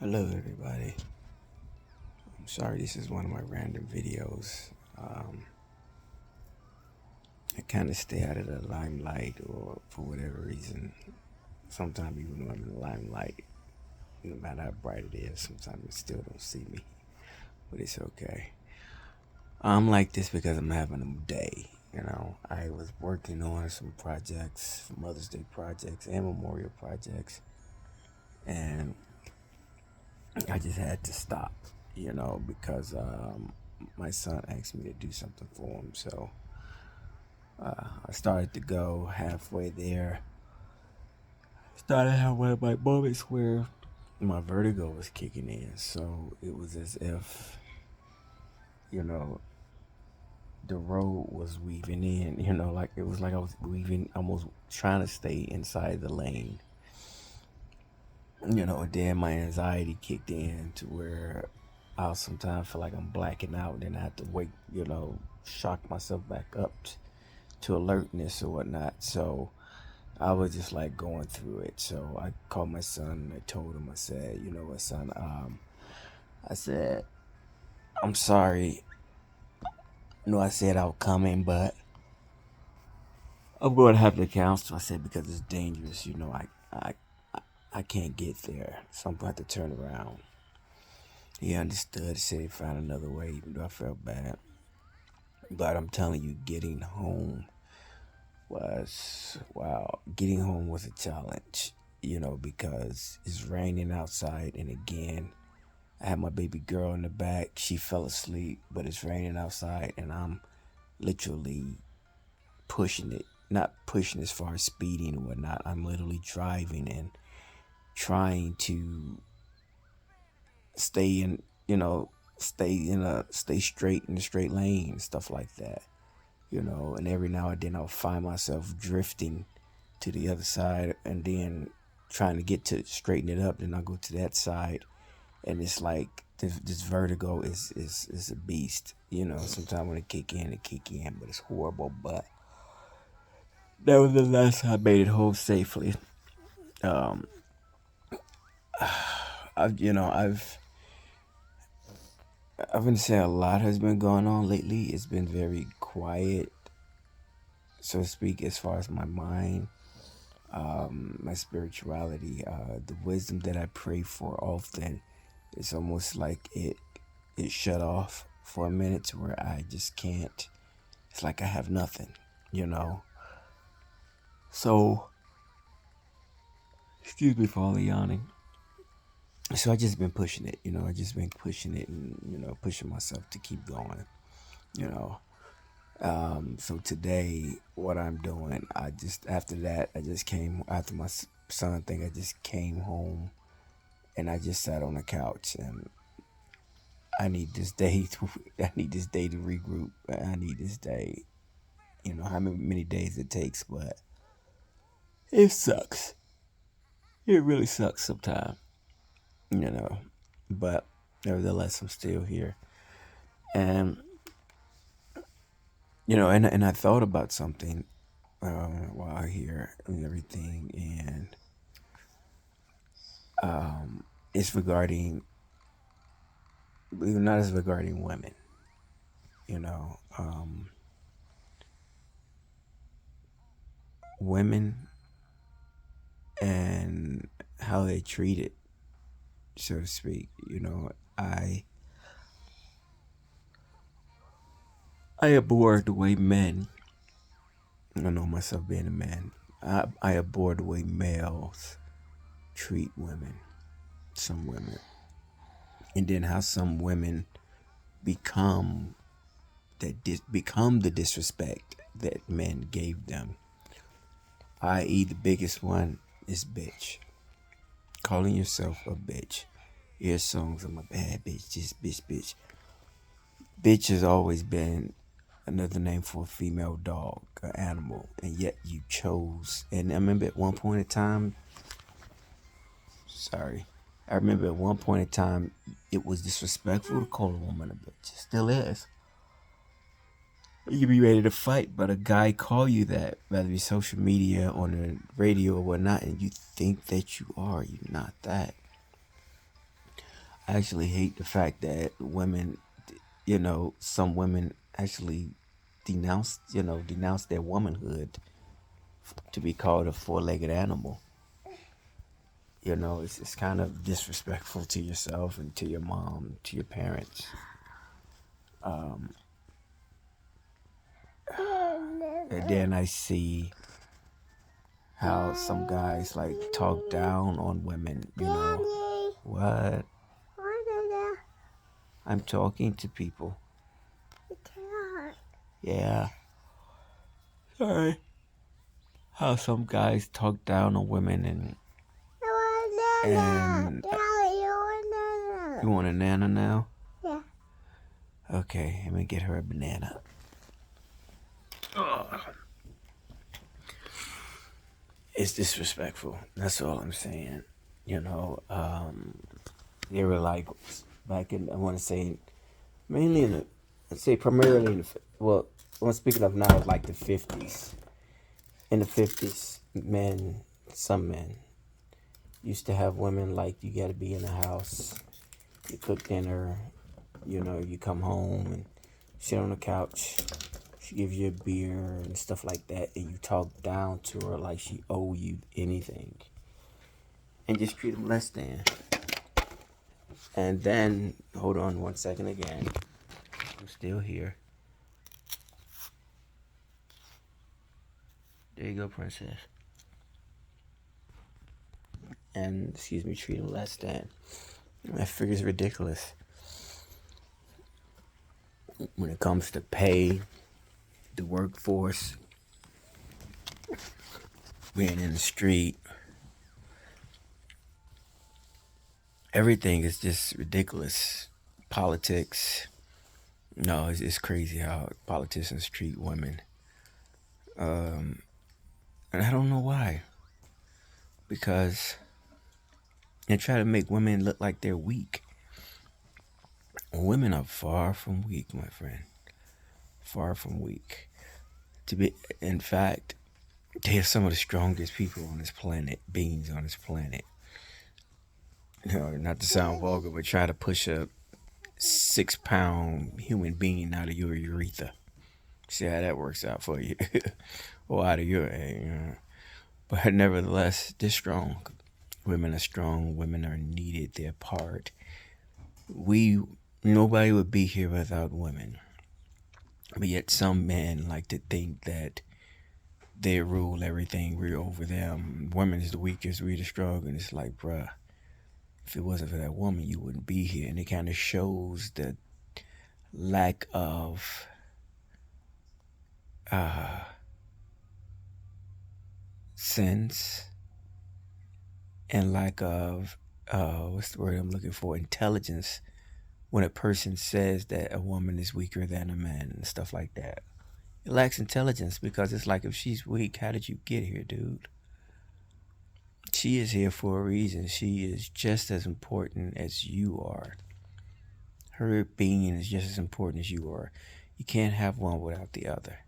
Hello, everybody. I'm sorry this is one of my random videos. I kind of stay out of the limelight, or for whatever reason. Sometimes, even when I'm in the limelight, no matter how bright it is, sometimes you still don't see me. But it's okay. I'm like this because I'm having a day. I was working on some projects, Mother's Day projects and memorial projects, and I just had to stop, because my son asked me to do something for him. So I started to go halfway there. Started having one of my moments where my vertigo was kicking in. So it was as if, you know, the road was weaving in, like it was like I was weaving, almost trying to stay inside the lane. And then my anxiety kicked in to where I'll sometimes feel like I'm blacking out, and then I have to wake, shock myself back up to alertness or whatnot. So I was just like going through it. So I called my son and I told him, I said, you know what, son, I said, I'm sorry. No, I said I was coming, but I'm going to have to cancel. I said, because it's dangerous. I can't get there. So I'm going to have to turn around. He understood, said he found another way, even though I felt bad. But I'm telling you, getting home was a challenge, because it's raining outside. And again, I had my baby girl in the back. She fell asleep, but it's raining outside, and I'm literally pushing it. Not pushing as far as speeding and whatnot. I'm literally driving and trying to stay in, stay straight in the straight lane, stuff like that. And every now and then I'll find myself drifting to the other side, and then trying to get to straighten it up. Then I'll go to that side, and it's like this vertigo is a beast. Sometimes when it kick in, but it's horrible. But nevertheless, I made it home safely. Um, I've been saying a lot has been going on lately. It's been very quiet, so to speak, as far as my mind, my spirituality, the wisdom that I pray for often. It's almost like it shut off for a minute to where I just can't. It's like I have nothing, you know. So excuse me for all the yawning. So I just been pushing it, I just been pushing it, and pushing myself to keep going, you know. So today, what I'm doing, I just after that, I just came after my son thing. I just came home and I just sat on the couch, and I need this day to I need this day to regroup. I need this day, how many days it takes, but it sucks. It really sucks sometimes, you know. But nevertheless, I'm still here, and and I thought about something while here and everything, and it's regarding, believe it or not, it's regarding women. You know, women and how they treat it, so to speak. I abhor the way men. I know myself being a man. I abhor the way males treat women. Some women, and then how some women become become the disrespect that men gave them. I.e., the biggest one is bitch. Calling yourself a bitch. Your songs, I'm a bad bitch, just bitch, bitch. Bitch has always been another name for a female dog, an animal, and yet you chose. And I remember at one point in time, sorry, I remember at one point in time, it was disrespectful to call a woman a bitch. It still is. You be ready to fight, but a guy call you that, whether it be social media, on the radio, or whatnot, and you think that you are. You're not that. I actually hate the fact that women, some women actually denounce their womanhood to be called a four-legged animal. It's kind of disrespectful to yourself and to your mom, to your parents. And then I see how some guys like talk down on women, What? I'm talking to people. Yeah. Sorry. How some guys talk down on women and you want a nana now? Yeah. Okay, let me get her a banana. Oh. It's disrespectful. That's all I'm saying. They were like back in, I want to say, mainly I'd say primarily what I'm speaking of now is like the 50s. In the 50s, some men used to have women like, you got to be in the house, you cook dinner, you come home and sit on the couch. She gives you a beer and stuff like that, and you talk down to her like she owe you anything, and just treat them less than. And then, hold on one second again. I'm still here. There you go, princess. And, excuse me, treat them less than. That figure's ridiculous. When it comes to pay, the workforce, being in the street, everything is just ridiculous. Politics. No, it's crazy how politicians treat women. And I don't know why. Because they try to make women look like they're weak. Women are far from weak, my friend. Far from weak. In fact, they are some of the strongest people on this planet, beings on this planet. Not to sound vulgar, but try to push a 6-pound human being out of your urethra. See how that works out for you. Or out of your egg. But nevertheless, they're strong. Women are strong. Women are needed. They're part. Nobody would be here without women. But yet some men like to think that they rule everything. We're over them. Women is the weakest. We're the strong. And it's like, bruh, if it wasn't for that woman, you wouldn't be here. And it kind of shows the lack of sense and lack of what's the word I'm looking for? Intelligence. When a person says that a woman is weaker than a man and stuff like that, it lacks intelligence, because it's like, if she's weak, how did you get here, dude? She is here for a reason. She is just as important as you are. Her being is just as important as you are. You can't have one without the other.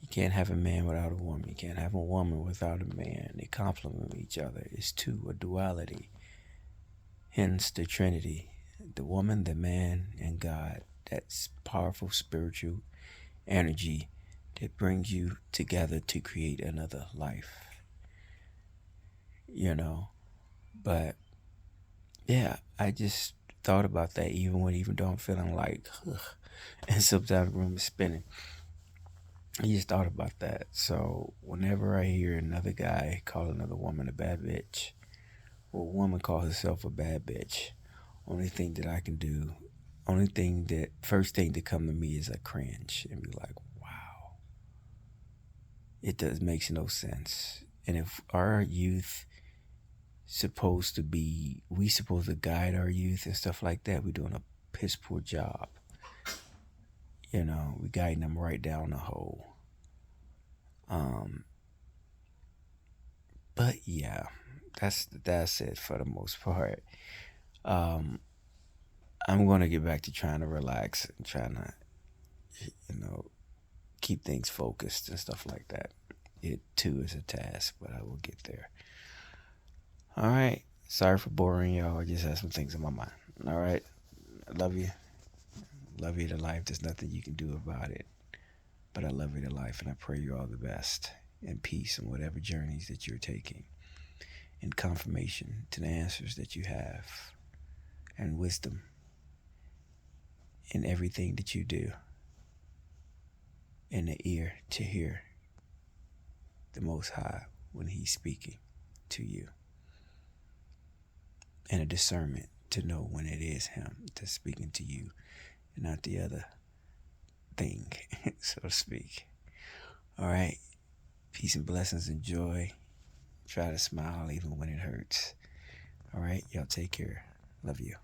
You can't have a man without a woman. You can't have a woman without a man. They complement each other. It's two, a duality. Hence the Trinity. The woman, the man, and God. That's powerful spiritual energy that brings you together to create another life. But yeah, I just thought about that even though I'm feeling like, ugh, and sometimes the room is spinning. I just thought about that. So whenever I hear another guy call another woman a bad bitch, or a woman call herself a bad bitch, first thing to come to me is a cringe and be like, wow, makes no sense. And if our youth we supposed to guide our youth and stuff like that, we're doing a piss poor job. We're guiding them right down the hole. But yeah, that's it for the most part. I'm gonna get back to trying to relax and trying to, keep things focused and stuff like that. It too is a task, but I will get there. All right. Sorry for boring y'all. I just had some things in my mind. All right. I love you. Love you to life. There's nothing you can do about it. But I love you to life, and I pray you all the best and peace in whatever journeys that you're taking, and confirmation to the answers that you have, and wisdom in everything that you do, and the ear to hear the Most High when He's speaking to you, and a discernment to know when it is Him that's speaking to you and not the other thing, so to speak. All right. Peace and blessings and joy. Try to smile even when it hurts. All right. Y'all take care. Love you.